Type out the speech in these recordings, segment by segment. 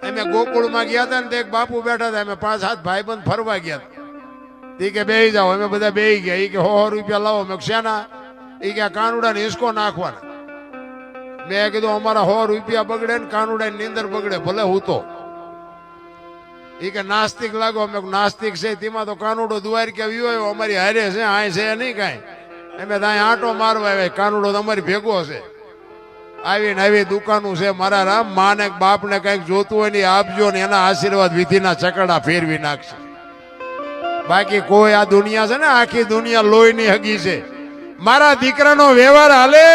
અમે ગોકુળમાં ગયા હતા ને એક બાપુ બેઠા હતા, અમે 5-7 ભાઈબંધ ફરવા ગયા હતા. એ કે બેહી જાઓ, અમે બધા બેહી ગયા. એ કે 100 રૂપિયા લાવો. મેં શેના? એ કે કાનુડા ને હિસકો નાખવાના. મેં કીધું અમારા 100 રૂપિયા બગડે ને કાનુડા ની નીંદર બગડે, ભલે હું તો. એ કે નાસ્તિક લાગો. અમે નાસ્તિક છે તેમાં તો કાનુડો દુવાર કે આવ્યો અમારી હારે છે, આ છે નહીં કાંઈ. અમે ત્યાં આંટો મારવા આવ્યા, કાનુડો તો અમારી ભેગો છે. આવીને આવી દુકાનું છે. મારા રામ માને બાપને કઈક જોતું હોય ને આપજો ને એના આશીર્વાદ વિધિના ચકડા ફેરવી નાખશે. બાકી કોઈ આ દુનિયા છે ને આખી દુનિયા લોહીની હગી છે. મારા દીકરાનો વ્યવહાર હાલે,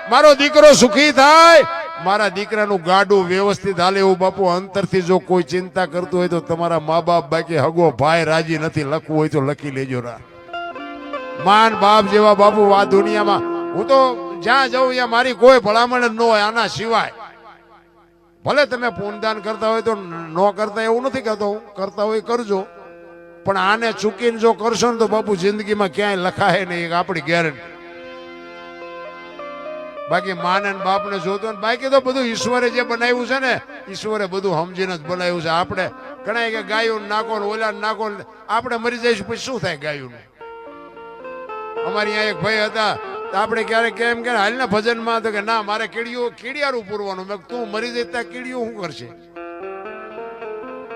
મારો દીકરો સુખી થાય, મારા દીકરાનું ગાડું વ્યવસ્થિત હાલે એવું બાપુ અંતરથી જો કોઈ ચિંતા કરતું હોય તો તમારા મા બાપ બાકી હગો ભાઈ રાજી નથી, લખવું હોય તો લખી લેજો. રા માન બાપ જેવા બાપુ આ દુનિયામાં હું તો જ્યાં જઉં ત્યાં મારી કોઈ ભલામણ જ ન હોય આના સિવાય. ભલે તમે પૂનદાન કરતા હોય તો ન કરતા એવું નથી કહેતો, હું કરતા હોય કરજો, પણ આને ચૂકીને જો કરશો ને તો બાપુ જિંદગીમાં ક્યાંય લખાય નહીં, આપણી ગેરંટી. બાકી માને બાપને જોતો ને બાકી તો બધું ઈશ્વરે જે બનાવ્યું છે ને, ઈશ્વરે બધું સમજીને જ બનાવ્યું છે. આપણે ઘણા કે ગાયું નાખો ને ઓલા નાખો, આપણે મરી જઈશું પછી શું થાય ગાયું? અમારી અહીંયા એક ભાઈ હતા, આપણે ક્યારેક કેમ કે હાલ ને ભજનમાં તો કે ના મારે કીડિયારું પૂરવાનું. મેં તું મરી જઈ ત્યાં કીડિયું શું કરશે?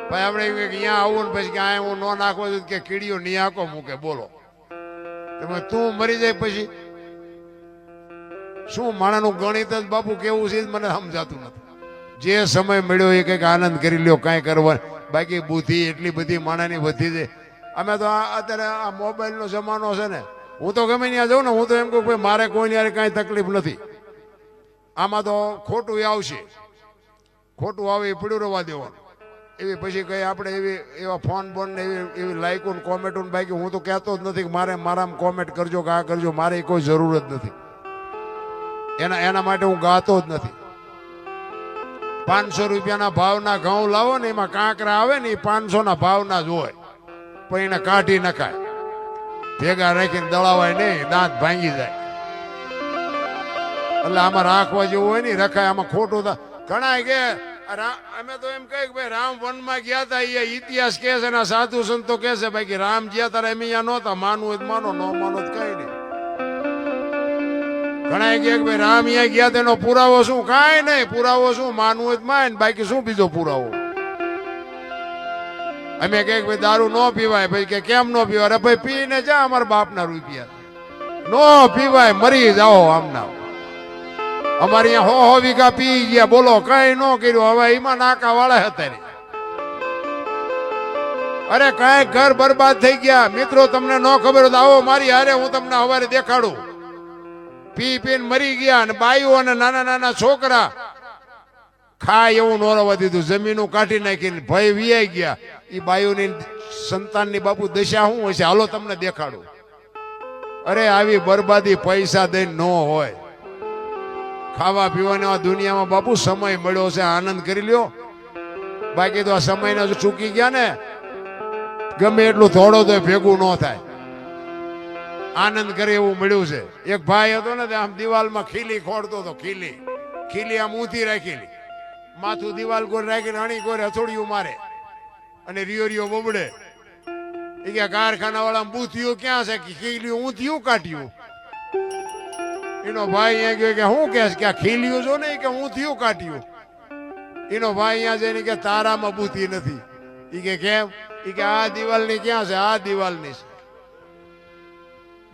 ભાઈ આપણે અહીંયા આવું ને પછી કે હું ન નાખવો કે કીડીઓ નહીં આખો મૂકે. બોલો તમે તું મરી જાય પછી શું? માણાનું ગણિત જ બાપુ કેવું છે મને સમજાતું નથી. જે સમય મળ્યો એ કંઈક આનંદ કરી લ્યો, કાંઈ કરવા. બાકી બુદ્ધિ એટલી બધી માણાની વધી છે. અમે તો અત્યારે આ મોબાઈલનો જમાનો છે ને, હું તો ગમે ત્યાં જાઉં ને હું તો એમ કહું ભાઈ મારે કોઈ યારે કાંઈ તકલીફ નથી. આમાં તો ખોટું આવશે, ખોટું આવે એ પડ્યું રહેવા દેવાનું. એવી પછી કઈ આપણે એવા ફોન બોન ને એવી લાઈકો ને કોમેન્ટો ને બાકી હું તો કહેતો જ નથી કે મારે મારામાં કોમેન્ટ કરજો કે આ કરજો, મારે કોઈ જરૂર જ નથી. એના માટે હું ગાતો જ નથી. 500 રૂપિયાના ભાવના ઘઉં લાવો ને એમાં કાંકરા આવે ને એ 500 ના ભાવના જ હોય, પણ એને કાઢી નખાય, ભેગા રાખીને દળાવાય નહીં, દાંત ભાંગી જાય. એટલે આમાં રાખવા જેવું હોય ને રખાય. આમાં ખોટું ઘણા કે અમે તો એમ કહે કે ભાઈ રામ વનમાં ગયા હતા, એ ઇતિહાસ કે છે ને સાધુ સંતો કે છે બાકી રામ જ્યાં તારે એમ અહીંયા નહોતા. માનવું હોય માનો, ન માનો તો કઈ નહીં. ઘણા કે ભાઈ રામ અહીંયા ગયા તેનો પુરાવો શું? કાંઈ નહીં. પુરાવો શું? માનવું હોય માન, બાકી શું બીજો પુરાવો? અમે કે ભાઈ દારૂ ન પીવાય, ભાઈ કે કેમ ન પીવાય? અરે ભાઈ પીને જા, અમારા બાપના રૂપિયા ન પીવાય, મરી જાઓ આમના. અમારે અહીંયા 100 વીઘા પી ગયા, બોલો કઈ ન કર્યું. હવે એમાં નાકા વાળા હતા. અરે કઈ ઘર બરબાદ થઈ ગયા. મિત્રો તમને ન ખબર હોય તો આવો મારી હારે, હું તમને સવારે દેખાડું. પી પીને મરી ગયા અને બાઈઓ અને નાના નાના છોકરા ખાય એવું ન રહેવા દીધું, જમીનું કાઢી નાખીને ભય વિયાઈ ગયા. એ બાઈઓની સંતાનની બાપુ દશા શું હોય છે હાલો તમને દેખાડું. અરે આવી બરબાદી પૈસા દઈને ન હોય. ખાવા પીવાની દુનિયામાં બાપુ સમય મળ્યો છે, આનંદ કરી લ્યો. બાકી તો આ સમયને જો ચૂકી ગયા ને ગમે એટલું થોડો તો ભેગું ન થાય. આનંદ કરે એવું મળ્યું છે. એક ભાઈ હતો ને આમ દિવાલમાં ખીલી ખોડતો હતો. ખીલી આમ ઊંધી રાખેલી, માથું દિવાલ કોર રાખીને અણી કોર હથોડિયું મારે અને રિયો બબડે. એ કે કારખાના વાળા બૂથિયું ક્યાં છે? ખીલી ઊંધિયું કાઢ્યું. એનો ભાઈ અહીંયા ગયો કે શું કે ખીલ્યું છો ને કે ઊંધિયું કાઢ્યું. એનો ભાઈ અહીંયા જઈને કે તારામાં બૂથી નથી. એ કે કેમ? એ કે આ દિવાલની ક્યાં છે? આ દિવાલની છે.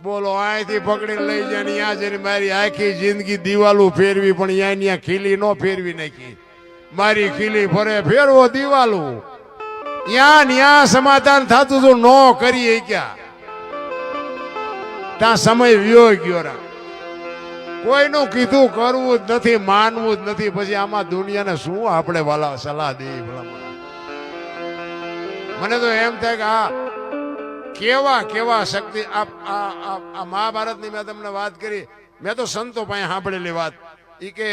બોલો અહીંથી પકડીને લઈ જાય ને ત્યાં જઈને મારી આખી જિંદગી દિવાલો ફેરવી, પણ ત્યાં ખીલી ન ફેરવી નાખી. મારી ખીલી ફરે ફેરવો દિવાલો. ત્યાં સમાધાન થતું તો ન કરીએ ક્યાં? ત્યાં સમય વ્યો ગયો. કોઈનું કીધું કરવું જ નથી, માનવું જ નથી. પછી આમાં દુનિયાને શું આપણે વાલા સલાહ દઈએ? મને તો એમ થાય કે આ કેવા શક્તિ. આ મહાભારતની મેં તમને વાત કરી, મેં તો સંતો પાસે સાંભળેલી વાત. એ કે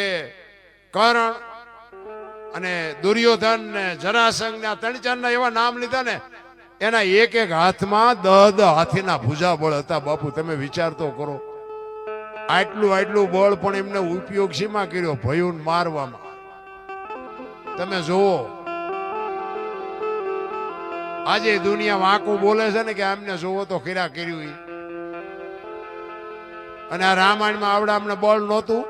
કર્ણ અને દુર્યોધન ને જરાસંઘ ને 3-4 એવા નામ લીધા ને, એના એક હાથમાં 10 હાથીના ભુજા બળ હતા. બાપુ તમે વિચાર તો કરો. આટલું બળ પણ એમને ઉપયોગ શીમાં કર્યો? ભયુન મારવામાં. તમે જોવો આજે દુનિયા વાંકું બોલે છે ને કે આમને જોવો તો ખીરા કર્યું ઈ. અને આ રામાયણમાં આવડા અમને બળ નહોતું,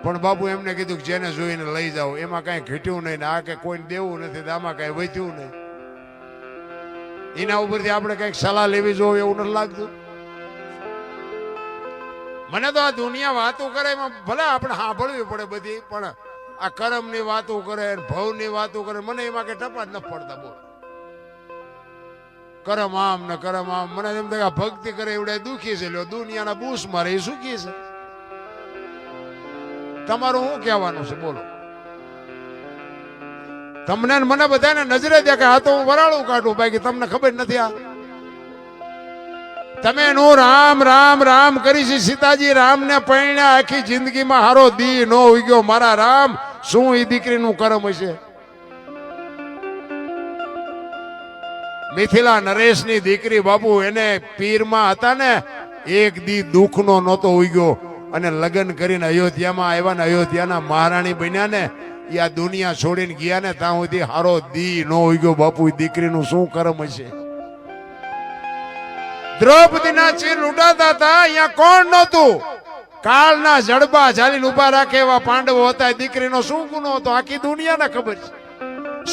પણ બાપુ એમને કીધું કે જેને જોઈને લઈ જાઓ, એમાં કઈ ઘટ્યું નહીં ને આ કે કોઈને દેવું નથી, આમાં કઈ વધ્યું નહીં. એના ઉપરથી આપણે કઈક સલાહ લેવી જોઈએ એવું નથી લાગતું? મને તો આ દુનિયા વાતો કરે એમાં ભલે આપણે સાંભળવી પડે બધી, પણ આ કર્મની વાતો કરે, ભવની વાતો કરે, મને એમાં કઈ ટપા જ ન પડતા. બોલ, કરમ આમ ને કરમ આમ. મને એમ થાય ભક્તિ કરે એવડે દુખી છે, લ્યો દુનિયાના બૂસ મારે એ સુખી છે. તમારું શું કહેવાનું છે બોલો? તમને મને બધાને નજરે દેખાય, આ તો હું વરાળું કાઢું, બાકી તમને ખબર નથી. આ તમે નું રામ રામ રામ કરી છે. સીતાજી રામ ને પૈણ્યા, આખી જિંદગીમાં હારો દી નો ઉગ્યો. મારા રામ શું એ દીકરીનું કર્મ હશે? મિથિલા નરેશની દીકરી બાપુ, એને પીરમાં હતા ને, એક દી દુઃખનો નહોતો ઉગ્યો. અને લગ્ન કરીને અયોધ્યામાં આવ્યા ને, અયોધ્યાના મહારાણી બન્યા ને, એ આ દુનિયા છોડીને ગયા ને, ત્યાં સુધી હારો દી નો ઉગ્યો. બાપુ દીકરીનું શું કર્મ હશે? દ્રૌપદીના ચીર ઉડાતા હતા, અહીંયા કોણ નહોતું? કાળના જડબા ઝાલીને ઉભા રાખે એવા પાંડવો હતા. દીકરીનો શું ગુનો હતો? આખી દુનિયાને ખબર છે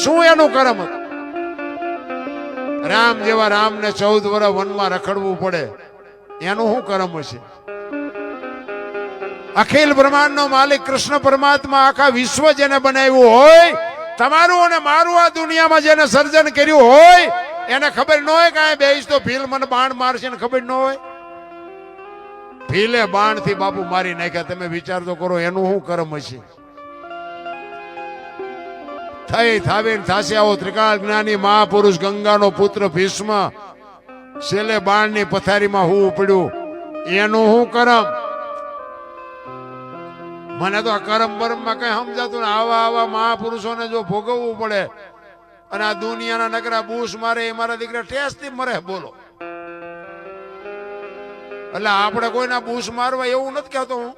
શું એનું કર્મ હતું. રામ જેવા રામને 14 વર્ષ વનમાં રખડવું પડે, એનું શું કર્મ હશે? અખિલ બ્રહ્માંડ નો માલિક કૃષ્ણ પરમાત્મા, આખા વિશ્વ જેને બનાવ્યું હોય, તમારું અને મારું આ દુનિયામાં જેને સર્જન કર્યું હોય, એને ખબર ન હોય કે આ બેસ તો ભીલ મને બાણ મારશે ને ખબર ન હોય? ભીલે બાણ થી બાપુ મારી નાખ્યા. તમે વિચાર તો કરો એનું શું કર્મ હશે? થઈ થાવીને થાશે આવો ત્રિકાળ જ્ઞાની મહાપુરુષ, ગંગાનો પુત્ર ભીષ્મ, છેલ્લે બાણની પથારીમાં હું પડ્યું, એનું શું કર્મ? મને તો આ કરમ બરમમાં કઈ સમજાતું ને. આવા આવા મહાપુરુષોને જો ભોગવવું પડે, અને આ દુનિયાના નકરા બૂસ મારે, એ મારા દીકરા ટેસ્ટથી મરે. બોલો, એટલે આપણે કોઈના બૂસ મારવા એવું નથી કહેતો હું,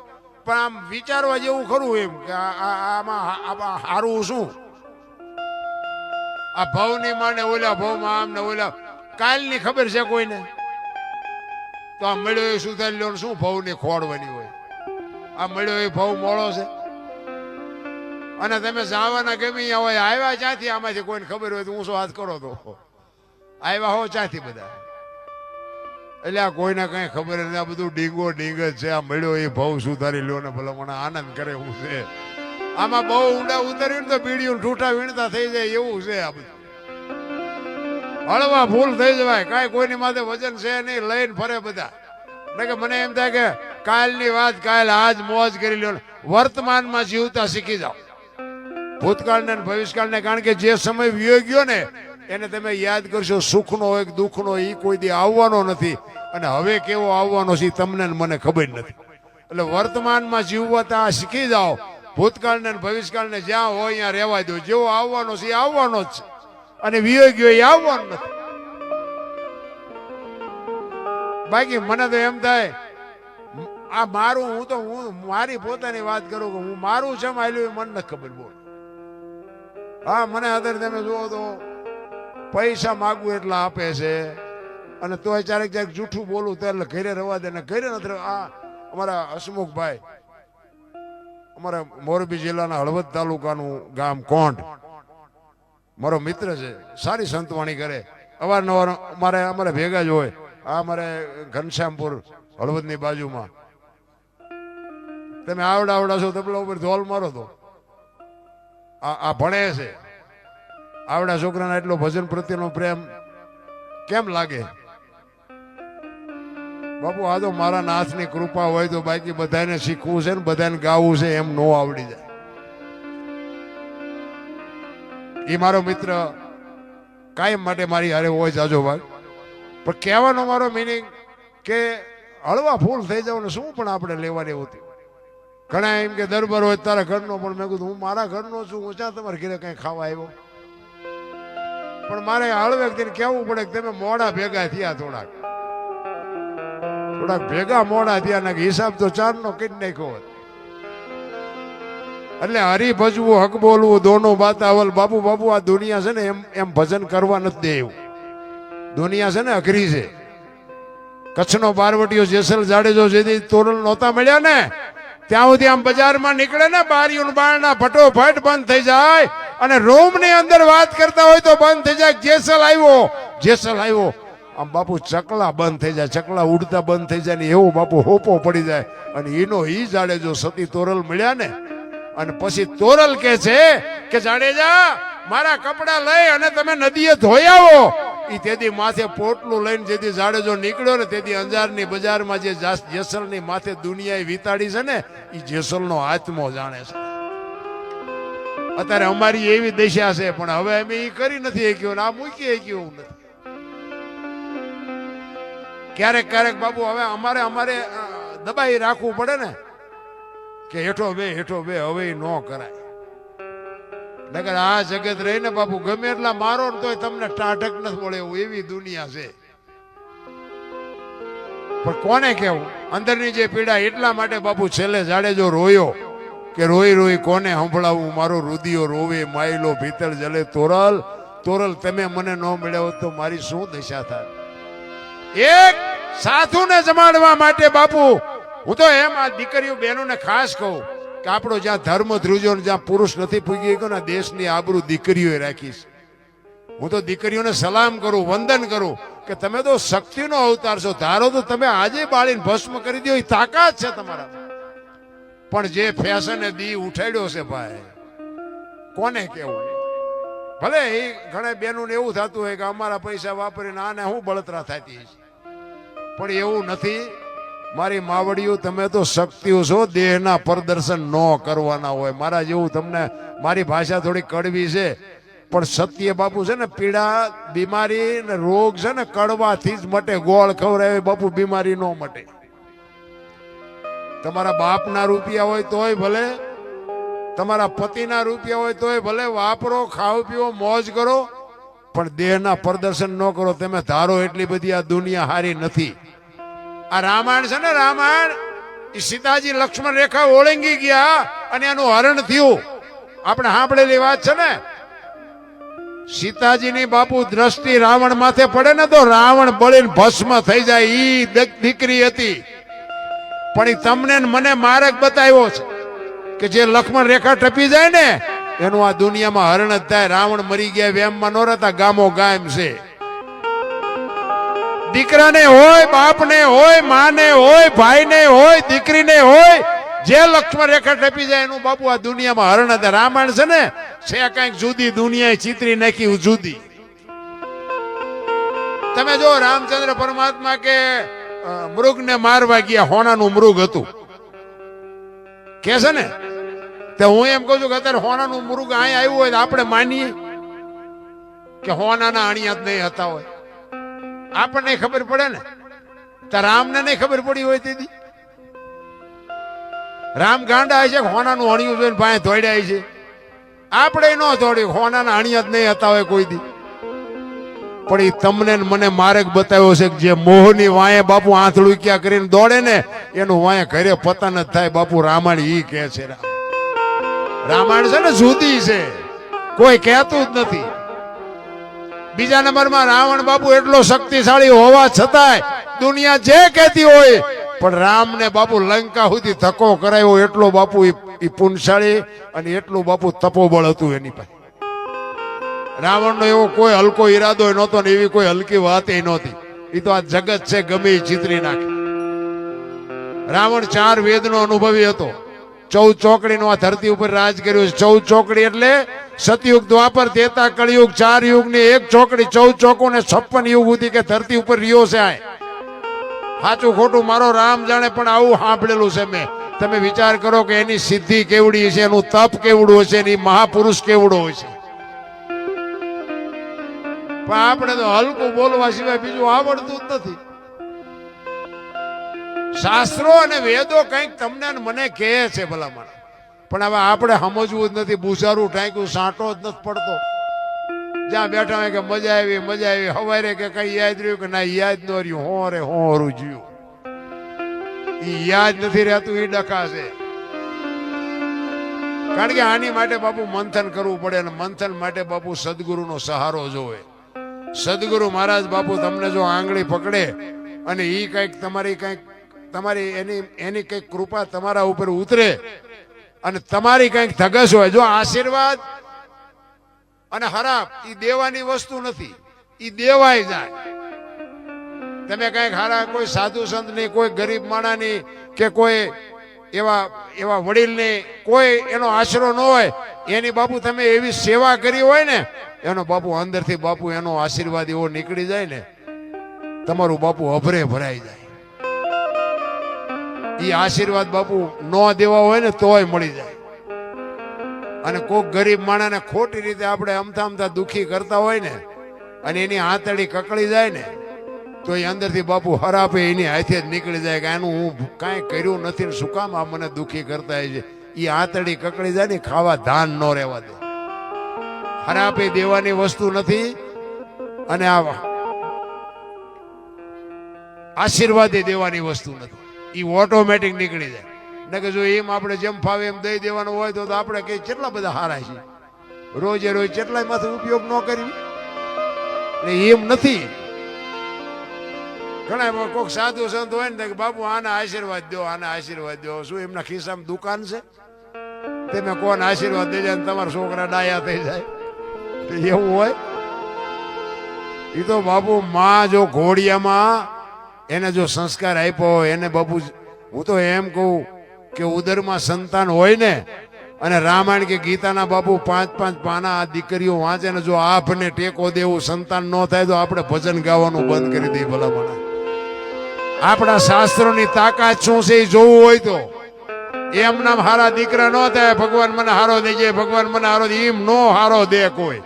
પણ આમ વિચારવા જેવું ખરું એમ કે આમાં હારું શું? આ ભવની માને ઓલા ભવમાં આમ ને ઓલા, કાલની ખબર છે કોઈને? તો આ મળ્યો એ સુધારી લો, શું ભવની ખોડવાની હોય? આ મળ્યો એ ભાવ મોળો છે. અને તમે જવાના ગમી હોય, આવ્યા ક્યાંથી? આમાંથી કોઈને ખબર હોય તો ઊંચો હાથ કરો તો આવ્યા હો ક્યાંથી બધા? એટલે આ કોઈને કઈ ખબર નથી. આ બધું ડીંગો ડીંગ જ છે. આ મળ્યો એ ભાવ સુધારી લો ને ભલા મને આનંદ કરે એવું છે. આમાં બહુ ઊંડા ઉતર્યું ને તો બીડીયું ઠૂઠા વીણતા થઈ જાય એવું છે. આ બધું હળવા ફૂલ થઈ જવાય, કાંઈ કોઈની માથે વજન છે નહીં, લઈને ફરે બધા. કે મને એમ થાય કે કાલની વાત કાલ, આજ મોજ કરી લો. વર્તમાનમાં જીવતા શીખી જાઓ, ભૂતકાળને ભવિષ્યકાળને. કારણ કે જે સમય વિયો ગયો ને એને તમે યાદ કરશો. સુખનો હોય કે દુઃખનો, એ કોઈ દી આવવાનો નથી, અને હવે કેવો આવવાનો છે તમને મને ખબર નથી. એટલે વર્તમાનમાં જીવતા શીખી જાઓ. ભૂતકાળને ભવિષ્યકાળને જ્યાં હોય ત્યાં રહેવા દો. જેવો આવવાનો છે એ આવવાનો જ છે, અને વિયો ગયો એ આવવાનો નથી. બાકી મને તો એમ થાય આ મારું, હું મારી પોતાની વાત કરું કે હું મારું છે માયલું મને નથી ખબર. બોલ, હા મને અત્યારે તમે જુઓ તો પૈસા માગવું એટલા આપે છે, અને તોય ક્યારેક ક્યારેક જૂઠું બોલું તો એટલે ઘરે રવા દે ને ઘરે નથી. આ અમારા હસમુખભાઈ, અમારા મોરબી જિલ્લાના હળવદ તાલુકાનું ગામ કોંઢ, મારો મિત્ર છે, સારી સંતવાણી કરે, અવારનવાર અમારે ભેગા જ હોય. આ અમારે ઘનશ્યામપુર હળવદની બાજુમાં. તમે આવડા છો, તબલા ઉપર ધોલ મારો તો આ ભણે છે. આવડા છોકરાના એટલો ભજન પ્રત્યેનો પ્રેમ કેમ લાગે બાપુ? આ તો મારા નાથની કૃપા હોય તો, બાકી બધાને શીખવું છે ને બધાને ગાવું છે એમ નો આવડી જાય. એ મારો મિત્ર કાયમ માટે મારી હારે હોય જાજો ભાઈ. પણ કહેવાનો મારો મિનિંગ કે હળવા ફૂલ થઈ જાવ ને શું પણ આપણે લેવાની હોતી. ઘણા એમ કે દરબાર હોય તારા ઘરનો, પણ મેં કીધું હું મારા ઘરનો છું, હું ક્યાં તમારા ઘરે કઈ ખાવા આવ્યો? પણ મારે હળવેકથી કહેવું પડે કે તમે મોડા ભેગા થયા, થોડાક ભેગા મોડા થયા ને હિસાબ તો 4નો કરી નાખ્યો હોત. એટલે હરી ભજવું હક બોલવું દોનો બાતાવલ. બાપુ બાપુ આ દુનિયા છે ને એમ ભજન કરવા નથી દે એવું. દુનિયા છે ને અઘરી છે. કચ્છનો બારવટીયો જેસલ જાડેજો જેથી તોરલ નહોતા મળ્યા ને ત્યાં સુધી આમ બજારમાં નીકળે ને બારીઓ બારણા ફટોફટ બંધ થઈ જાય અને રૂમ ની અંદર વાત કરતા હોય તો બંધ થઈ જાય. જેસલ આવ્યો જેસલ આવ્યો આમ બાપુ ચકલા બંધ થઈ જાય, ચકલા ઉડતા બંધ થઈ જાય ને એવો બાપુ હોપો પડી જાય. અને એનો ઈ જાડેજો સતી તોરલ મળ્યા ને અને પછી તોરલ કે છે કે જાડેજા મારા કપડા લઈ અને તમે નદીએ ધોઈ આવો. ઈ તેથી માથે પોટલું લઈને જેથી જાડેજો નીકળ્યો ને તેથી અંજારની બજારમાં જે જેસલની માથે દુનિયાએ વિતાડી છે ને ઈ જેસલનો આત્મો જાણે છે. અત્યારે અમારી એવી દશા છે પણ હવે અમે ઈ કરી નથી શક્યું આ મૂકી શક્યું નથી. ક્યારેક ક્યારેક બાપુ હવે અમારે દબાઈ રાખવું પડે ને કે હેઠો બે હવે ન કરાય. નકર આ જગત રહી ને બાપુ ગમે એટલા મારો ને તોય તમને ટાઢક નથી મળે એવું એવી દુનિયા છે. પણ કોને કેવું અંદરની જે પીડા એટલા માટે બાપુ છેલ્લે જાડેજો રોયો કે રોઈ રોઈ કોને સંભળાવું મારો રુદિયો રોવે માયલો ભીતર જલે તોરલ તોરલ તમે મને ન મળ્યો તો મારી શું દશા થાય. એક સાધુને જમાડવા માટે બાપુ હું તો એમ આ દીકરીઓ બહેનોને ખાસ કહું કે આપણો જ્યાં ધર્મ ધ્રુજો જ્યાં પુરુષ નથી પૂગી ગયો ને દેશની આબરૂ દીકરીઓએ રાખીશ. હું તો દીકરીઓને સલામ કરું વંદન કરું કે તમે તો શક્તિનો અવતાર છો. ધારો તો તમે આજે બાળીને ભસ્મ કરી દો એ તાકાત છે તમારા. પણ જે ફેશને દી ઉઠાડ્યો છે ભાઈ કોને કેવું. ભલે એ ઘણા બહેનોને એવું થતું હોય કે અમારા પૈસા વાપરીને આને હું બળતરા થતી છે પણ એવું નથી. મારી માવડીઓ તમે તો શક્તિઓ છો દેહના પ્રદર્શન ન કરવાના હોય. મારા જેવું તમને મારી ભાષા થોડી કડવી છે પણ સત્ય બાપુ છે ને પીડા બીમારી ને રોગ છે ને કડવાથી જ મટે. ગોળ ખવડાવે બાપુ બીમારી ન મટે. તમારા બાપના રૂપિયા હોય તોય ભલે તમારા પતિના રૂપિયા હોય તોય ભલે વાપરો ખાઓ પીવો મોજ કરો પણ દેહના પ્રદર્શન ન કરો. તમે ધારો એટલી બધી આ દુનિયા હારી નથી. આ રામાયણ છે ને રામાયણ એ સીતાજી લક્ષ્મણ રેખા ઓળંગી ગયા અને એનું હરણ થયું. આપણે સાંભળેલી વાત છે ને સીતાજીની બાપુ દ્રષ્ટિ રાવણ માથે પડે ને તો રાવણ બળીને ભસ્મ થઈ જાય. ઈ દીકરી હતી પણ એ તમને મને માર્ગ બતાવ્યો છે કે જે લક્ષ્મણ રેખા ટપી જાય ને એનું આ દુનિયામાં હરણ જ થાય. રાવણ મરી ગયા વેમમાં નો રહેતા ગામો ગામ છે. દીકરાને હોય બાપને હોય માને હોય ભાઈને હોય દીકરીને હોય જે લક્ષ્મણ રેખા ટપી જાય એનું બાપુ આ દુનિયામાં હરણ હતા. રામાયણ છે ને છે કઈક જુદી દુનિયાએ ચિત્રી નાખી જુદી. તમે જો રામચંદ્ર પરમાત્મા કે મૃગને મારવા ગયા હોનાનું મૃગ હતું કે છે ને તો હું એમ કહું છું કે અત્યારે હોનાનું મૃગ અહીંયા આવ્યું હોય તો આપણે માનીએ કે હોનાના અણિયાત નહીં હતા હોય. આપણને ખબર પડે ને તો રામને નહીં ખબર પડી હોય તેથી રામ ગાંડા છે હોનાનું અણિયું જોઈને ભાઈ દોડ્યા છે. આપણે ન દોડ્યું હોનાના અણિયાત નહીં હતા હોય કોઈ દી. પણ એ તમને મને માર્ગ બતાવ્યો છે કે જે મોહની વાંયે બાપુ આંથળું ક્યાં કરીને દોડે ને એનું વાંયે ઘરે પતન જ થાય. બાપુ રામાયણ ઈ કહે છે. રામાયણ છે ને જુદી છે કોઈ કહેતું જ નથી. બીજા નંબરમાં રાવણ બાપુ એટલો શક્તિશાળી હોવા છતાંય દુનિયા જે કહેતી હોય પણ રામને બાપુ લંકા સુધી ધક્કો કરાયો એટલો બાપુ એ પુનશાળી અને એટલું બાપુ તપોબળ હતું એની પાસે. રાવણનો એવો કોઈ હલકો ઈરાદો નહોતો ને એવી કોઈ હલકી વાત નહોતી. એ તો આ જગત છે ગમે એ ચિતરી નાખે. રાવણ 4 વેદનો અનુભવી હતો. 14 ચોકડીનો આ ધરતી ઉપર રાજ કર્યું છે. 14 ચોકડી એટલે સતયુગ દ્વાપર ત્રેતા કળિયુગ 4 યુગની એક ચોકડી. 14 ચોકો ને 56 યુગ સુધી કે ધરતી ઉપર રહ્યો છે. આ સાચું ખોટું મારો રામ જાણે પણ આવું સાંભળેલું છે મેં. તમે વિચાર કરો કે એની સિદ્ધિ કેવડી છે, એનું તપ કેવડું હશે, એની મહાપુરુષ કેવડો હોય છે. પણ આપણે તો હલકું બોલવા સિવાય બીજું આવડતું જ નથી. શાસ્ત્રો અને વેદો કંઈક તમને મને કહે છે ભલામણ પણ હવે આપણે સમજવું જ નથી. બુઝારું ટાંક્યું સાંટો જ નથી પડતો. જ્યાં બેઠા હોય કે મજા આવી હવારે કે કઈ યાદ રહ્યું કે ના યાદ ન રહ્યું. હોરું જ્યું ઈ યાદ નથી રહેતું. ઈ ડખા છે કારણ કે આની માટે બાપુ મંથન કરવું પડે અને મંથન માટે બાપુ સદગુરુનો સહારો જોવે. સદગુરુ મહારાજ બાપુ તમને જો આંગળી પકડે અને ઈ કંઈક તમારી એની કંઈક કૃપા તમારા ઉપર ઉતરે અને તમારી કંઈક ધગસ હોય. જો આશીર્વાદ અને હરાપ ઈ દેવાની વસ્તુ નથી, ઈ દેવાય જાય. તમે કંઈક હારા કોઈ સાધુ સંતની, કોઈ ગરીબ માણાની કે કોઈ એવા વડીલની કોઈ એનો આશરો ન હોય, એની બાપુ તમે એવી સેવા કરી હોય ને, એનો બાપુ અંદરથી બાપુ એનો આશીર્વાદ એવો નીકળી જાય ને, તમારું બાપુ અભરે ભરાઈ જાય. એ આશીર્વાદ બાપુ ન દેવા હોય ને તોય મળી જાય. અને કોઈક ગરીબ માણાને ખોટી રીતે આપણે અમથા દુખી કરતા હોય ને અને એની આંતળી કકળી જાય ને, તો એ અંદરથી બાપુ હરાપે એની હાથે જ નીકળી જાય કે આનું હું કાંઈ કર્યું નથી ને શું કામ આ મને દુખી કરતા છે. એ આંતળી કકળી જાય ને, ખાવા ધાન ન રહેવા દે. હરાપે દેવાની વસ્તુ નથી અને આ આશીર્વાદે દેવાની વસ્તુ નથી. એ ઓટોમેટિક નીકળી જાય. ને કે જો એમ આપણે જેમ ફાવે એમ દઈ દેવાનું હોય તો આપણે કઈ કેટલા બધા હારા છીએ, રોજે રોજ કેટલાય માંથી ઉપયોગ ન કરવી. એમ નથી. ઘણા કોઈક સાધુ સંત હોય ને કે બાપુ આના આશીર્વાદ દો, આના આશીર્વાદ દો. શું એમના ખિસ્સામાં દુકાન છે? તમે કોને આશીર્વાદ દઈ જાય તમારા છોકરા ડાયા થઈ જાય? એવું હોય? એ તો બાપુ માં જો ઘોડિયામાં એને જો સંસ્કાર આપ્યો એને બાપુ, હું તો એમ કહું કે ઉદરમાં સંતાન હોય ને અને રામાયણ કે ગીતાના બાપુ 5-5 પાના આ દીકરીઓ વાંચે ને જો આપને ટેકો દેવું સંતાન ન થાય તો આપણે ભજન ગાવાનું બંધ કરી દઈએ. ભલામણા આપણા શાસ્ત્રોની તાકાત શું છે એ જોવું હોય તો એમ નામ હારા દીકરા ન થાય. ભગવાન મને હારો દેજે, ભગવાન મને હારો દે, એમ નો હારો દે કોઈ.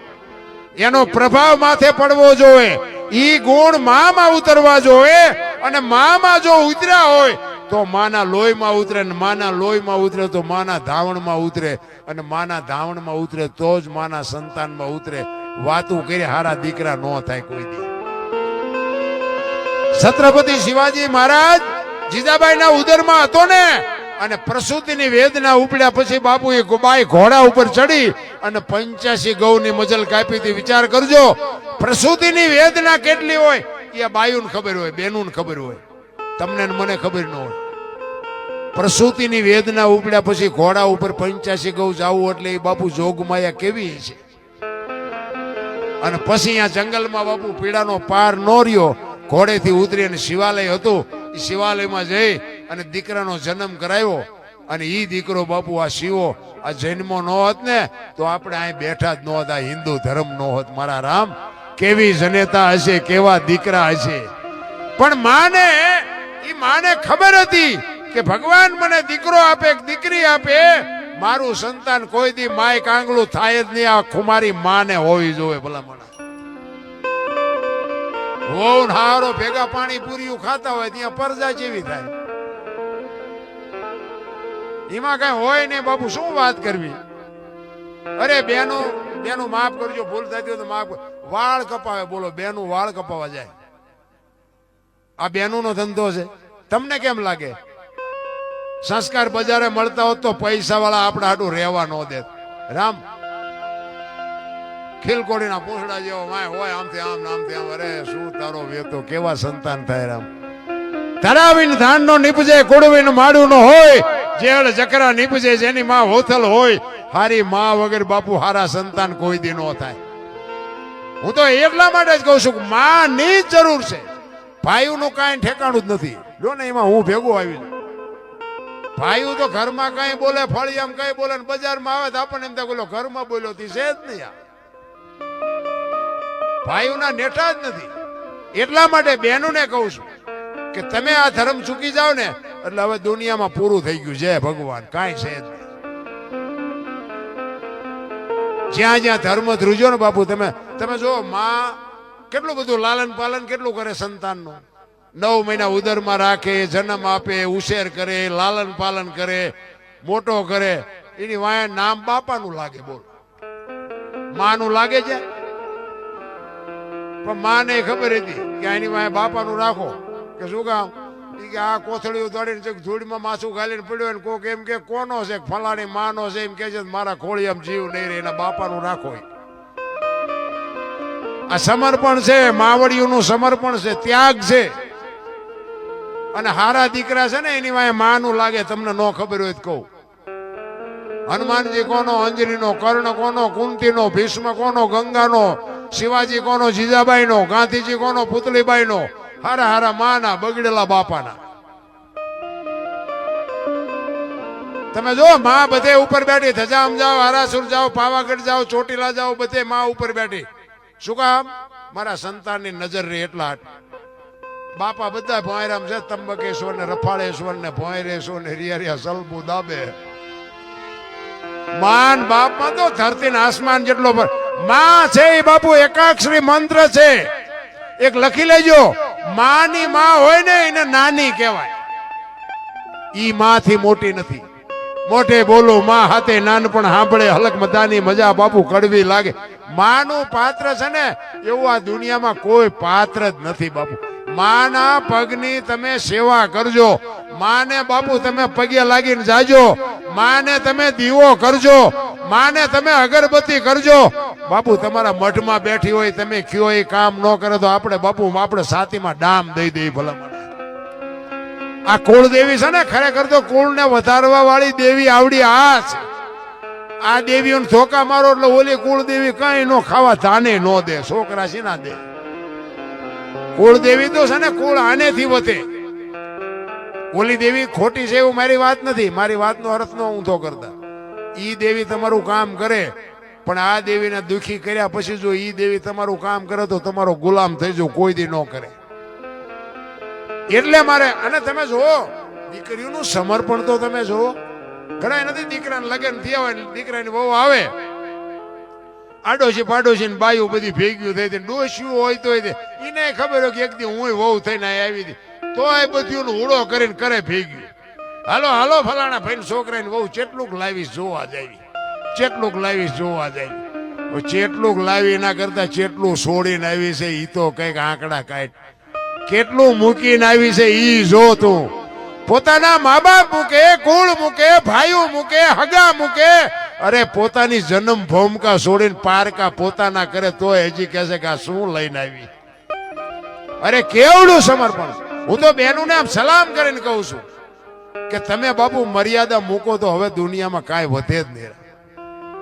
એનો પ્રભાવ માથે પડવો જોઈએ. ઈ ગુણ મામાં ઉતરવા જોઈએ અને મામાં જો ઉતર્યા હોય તો માના લોહીમાં ઉતરે ને માના લોહીમાં ઉતરે તો માના ધાવણમાં ઉતરે અને માના ધાવણમાં ઉતરે તો જ માના સંતાનમાં ઉતરે. વાતું કરી હારા દીકરા ન થાય કોઈ દી. છત્રપતિ શિવાજી મહારાજ જીજાબાઈના ઉદરમાં હતો ને અને પ્રસૂતિની વેદના ઉપડ્યા પછી બાપુ એ બાઈ ઘોડા ઉપર ચડી અને 85 ગૌની મજલ કાપી હતી. વિચાર કરજો, પ્રસૂતિની વેદના કેટલી હોય એ બાયુને ખબર હોય, બેનુને ખબર હોય, તમને મને ખબર ન હોય. પ્રસૂતિની વેદના ઉપડ્યા પછી ઘોડા ઉપર 85 ગૌ જાવું એટલે એ બાપુ જોગમાયા કેવી છે. અને પછી અહીંયા જંગલમાં બાપુ પીડાનો પાર ન રહ્યો, ઘોડેથી ઉતરી અને શિવાલય હતું, એ શિવાલયમાં જઈ અને દીકરાનો જન્મ કરાવ્યો. અને ઈ દીકરો બાપુ આ શિવો આ જન્મો ન હોત ને તો આપણે અહીં બેઠા જ ન હોત, આ હિન્દુ ધર્મ ન હોત. મારા રામ, કેવી જનેતા હશે, કેવા દીકરા હશે. પણ માને ખબર હતી કે ભગવાન મને દીકરો આપે દીકરી આપે, મારું સંતાન કોઈ દી માય કાંગલું થાય જ નહીં. આ ખુમારી માને હોવી જોવે. ભલામણ હોવ હારો ભેગા પાણી પૂરીયું ખાતા હોય ત્યાં પરજા જેવી થાય. એમાં કઈ હોય ને બાપુ શું વાત કરવી. અરે બેનું માફ કરજો, ભૂલ થતી હોય તો માફ. વાળ કપાવે, બોલો બેનું વાળ કપાવા જાય. આ બેનું નો ધંધો છે. તમને કેમ લાગે? સંસ્કાર બજારે મળતા હોત તો પૈસા વાળા આપણા હાટું રહેવા ન દે. રામ ખીલકોડીના પૂંછડા જેવો માય હોય, આમથી આમ આમથી આમ. અરે શું તારો વેતો, કેવા સંતાન થાય. રામ ધરાવીને ધાન નો નીપજે, કોડવીને માડું નો હોય, જેળ જકરા નીપજે જેની માં હોથલ હોય. હારી માં વગર બાપુ હારા સંતાન કોઈ દી નો થાય. હું તો એટલા માટે જ કહું છું કે માં ની જ જરૂર છે. ભાઈઓ નું કાંઈ ઠેકાણું જ નથી. જો ને એમાં હું ભેગું આવી છું. ભાઈઓ તો ઘરમાં કઈ બોલે, ફળિયામાં કઈ બોલે, બજારમાં આવે તો આપણને એમ થાય ઘરમાં બોલ્યો તી છે જ નહીં. ભાઈઓના નેઠા જ નથી. એટલા માટે બહેનોને કહું છું કે તમે આ ધર્મ ચૂકી જાઓ ને એટલે હવે દુનિયામાં પૂરું થઈ ગયું. જય ભગવાન, કાંઈ છે જ નહીં. જ્યાં જ્યાં ધર્મ ધ્રુજો ને બાપુ, તમે જો માં કેટલું બધું લાલન પાલન કેટલું કરે સંતાનનું. 9 મહિના ઉદરમાં રાખે, જન્મ આપે, ઉછેર કરે, લાલન પાલન કરે, મોટો કરે. એની વાય નામ બાપાનું લાગે, બોલ માનું લાગે છે. પણ માને ખબર હતી કે આની વાય બાપાનું રાખો કે શું કામ, ઈ કે આ કોથળી ઉતાડીને ધૂળમાં માથું ગાલીને પડ્યો ને કોક એમ કે કોનો છે ફલાણી માનો છે એમ કે છે મારા ખોળી એમ જીવ નહીં રહે એના બાપાનું રાખો. આ સમર્પણ છે, માવડિયુંનું સમર્પણ છે, ત્યાગ છે. અને હારા દીકરા છે ને એની વાંહે માનું લાગે. તમને ન ખબર હોય તો કહું, હનુમાનજી કોનો, અંજલીનો, કર્ણ કોનો, કુંતીનો, ભીષ્મ કોનો, ગંગાનો, શિવાજી કોનો, જીજાબાઈનો, ગાંધીજી કોનો, પુતલીબાઈનો. હારા હારા માના, બગડેલા બાપાના. તમે જો માં બધે ઉપર બેઠી, ધજામ જાઓ, હારાસુર જાઓ, પાવાગઢ જાઓ, ચોટીલા જાઓ, બધે માં ઉપર બેઠી. શું કામ? મારા સંતાનની નજર રહે એટલા. બાપા બધા ભોંયરામ છે, ત્રંબકેશ્વર ને રફાળેશ્વર ને ભોંયરેશ્વર ને રિયા સલબુ દાબે. માન બાપમાં તો ધરતી ને આસમાન જેટલો માં છે. એ બાપુ એકાક્ષરી મંત્ર છે, એક લખી લેજો. માની માં હોય ને એને નાની કહેવાય. ઈ માં થી મોટી નથી. મોટે બોલો માં હાથે નાનપણ સાંભળે, હલક મદાની મજા બાપુ કડવી લાગે. માનું પાત્ર છે ને એવું આ દુનિયામાં કોઈ પાત્ર જ નથી બાપુ. માના પગની તમે સેવા કરજો. માને બાપુ તમે પગે લાગીને જાજો. માને તમે દીવો કરજો. માને તમે અગરબત્તી કરજો. બાપુ તમારા મઠમાં બેઠી હોય, તમે કયો એ કામ ન કરે તો આપણે બાપુ આપણે સાતીમાં ડામ દઈ દઈ ભલા. આ કુળદેવી છે ને, ખરેખર તો કુળને વધારવા વાળી દેવી આવડી આ છે. આ દેવીઓને ધોકા મારો એટલે ઓલી કુળદેવી કઈ નો ખાવા ધાને નો દે, છોકરા છે ના દે. કુળદેવી તો છે ને કુળ આનેથી વધે. ઓલી દેવી ખોટી છે એવું મારી વાત નથી. મારી વાતનો અર્થ નો ઊંધો કરતા. ઈ દેવી તમારું કામ કરે, પણ આ દેવીને દુખી કર્યા પછી જો ઈ દેવી તમારું કામ કરે તો તમારો ગુલામ થઈ જાવ, કોઈ દી ન કરે. એટલે મારે, અને તમે જુઓ દીકરીઓનું સમર્પણ તો તમે જુઓ. ઘણા નથી દીકરાને લગ્ન થયા હોય, દીકરાની વહુ આવે, આડોશી પાડોશી ને બાયું બધી ભેગ્યું થઈ ડોસ્યું હોય તો એને ખબર હોય કે એક દી હું વહુ થઈને આવી હતી, તો એ બધું હુડો કરીને કરે ભેગ્યું. હાલો હાલો ફલાણા ભાઈ છોકરાની વહુ ચેટલુંક લાવીશ જોવા જાય, ચેટલુંક લાવીશ જોવા જાય. ચેટલુંક લાવી એના કરતા ચેટલું છોડીને આવી છે ઈ તો કઈક આંકડા કાઢ. કેટલું મૂકીને આવી છે ઈ જો તું. પોતાના મા બાપ મૂકે, કુળ મૂકે, ભાઈઓ મૂકે, હગા મૂકે, અરે પોતાની જન્મ ભૂમિકા છોડીને પારકા પોતાના કરે તો હજી કહેશે કે આ શું લઈને આવી. અરે કેવડું સમર્પણ. હું તો બહેનોને આમ સલામ કરીને કહું છું કે તમે બાપુ મર્યાદા મૂકો તો હવે દુનિયામાં કાંઈ વધે જ નહીં.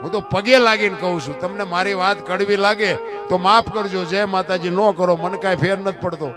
હું તો પગે લાગીને કહું છું. તમને મારી વાત કડવી લાગે તો માફ કરજો, જય માતાજી. ન કરો, મને કાંઈ ફેર નથી પડતો.